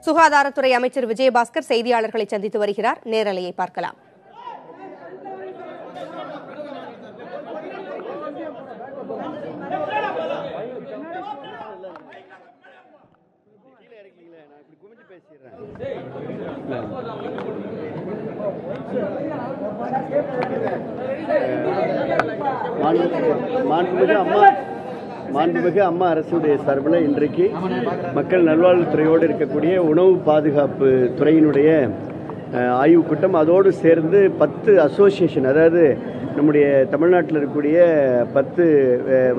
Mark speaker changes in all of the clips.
Speaker 1: சுகாதாரத்துறை அமைச்சர் விஜயபாஸ்கர் செய்தியாளர்களை சந்தித்து வருகிறார். நேரலையை பார்க்கலாம்.
Speaker 2: மாண்புமிகு அம்மா அரசுடைய சார்பில் இன்றைக்கு மக்கள் நல்வாழ்வுத்துறையோடு இருக்கக்கூடிய உணவு பாதுகாப்பு துறையினுடைய ஆய்வுக் கூட்டம், அதோடு சேர்ந்து 10 அசோசியேஷன், அதாவது நம்முடைய தமிழ்நாட்டில் இருக்கக்கூடிய 10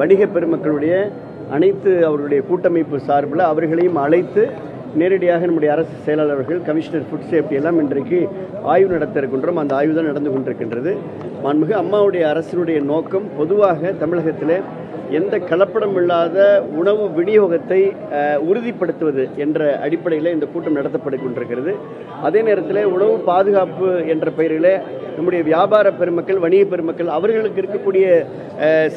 Speaker 2: வணிக பெருமக்களுடைய அனைத்து அவர்களுடைய கூட்டமைப்பு சார்பில் அவர்களையும் அழைத்து நேரடியாக நம்முடைய அரசு செயலாளர்கள், கமிஷனர் ஃபுட் சேஃப்டி எல்லாம் இன்றைக்கு ஆய்வு நடத்த இருக்கின்றோம். அந்த ஆய்வு தான் நடந்து கொண்டிருக்கின்றது. மாண்புமிகு அம்மாவுடைய அரசினுடைய நோக்கம் பொதுவாக தமிழகத்தில் எந்த கலப்படம் இல்லாத உணவு விநியோகத்தை உறுதிப்படுத்துவது என்ற அடிப்படையில் இந்த கூட்டம் நடத்தப்பட்டு கொண்டிருக்கிறது. அதே நேரத்தில் உணவு பாதுகாப்பு என்ற பெயரில் நம்முடைய வியாபார பெருமக்கள், வணிக பெருமக்கள் அவர்களுக்கு இருக்கக்கூடிய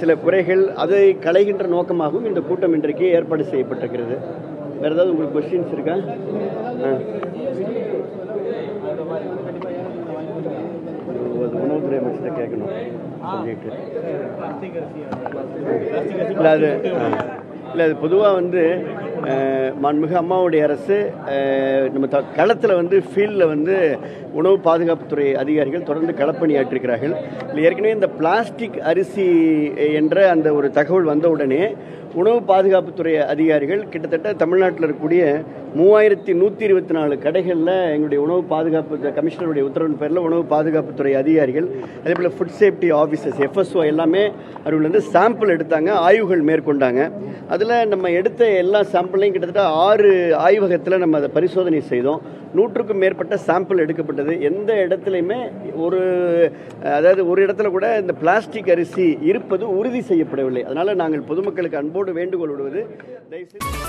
Speaker 2: சில குறைகள் அதை களைகின்ற நோக்கமாகவும் இந்த கூட்டம் இன்றைக்கு ஏற்பாடு செய்யப்பட்டிருக்கிறது. வேறு ஏதாவது உங்களுக்கு கொஸ்டின்ஸ் இருக்கா? உணவுத்துறை அமைச்சரை கேட்கணும். இல்லை, அது பொதுவாக மாண்புமிகு அம்மாவுடைய அரசு நம்ம களத்தில் ஃபீல்டில் உணவு பாதுகாப்புத்துறை அதிகாரிகள் தொடர்ந்து களப்பணியாற்றிருக்கிறார்கள். இல்லை, ஏற்கனவே இந்த பிளாஸ்டிக் அரிசி என்ற அந்த ஒரு தகவல் வந்த உடனே உணவு பாதுகாப்புத்துறை அதிகாரிகள் கிட்டத்தட்ட தமிழ்நாட்டில் இருக்கக்கூடிய 3124 கடைகளில் எங்களுடைய உணவு பாதுகாப்பு கமிஷனருடைய உத்தரவின் பேரில் உணவு பாதுகாப்புத்துறை அதிகாரிகள், அதே போல் ஃபுட் சேஃப்டி ஆஃபீஸர்ஸ், FSO எல்லாமே அவர்கள் சாம்பிள் எடுத்தாங்க, ஆய்வுகள் மேற்கொண்டாங்க. அதில் நம்ம எடுத்த எல்லா சாம்பிளையும் கிட்டத்தட்ட 6 ஆய்வகத்தில் நம்ம அதை பரிசோதனை செய்தோம். 100க்கும் மேற்பட்ட சாம்பிள் எடுக்கப்பட்டது. எந்த இடத்துலையுமே ஒரு இடத்துல கூட இந்த பிளாஸ்டிக் அரிசி இருப்பது உறுதி செய்யப்படவில்லை. அதனால் நாங்கள் பொதுமக்களுக்கு அன்போடு வேண்டுகோள் விடுவது, தயவுசெய்து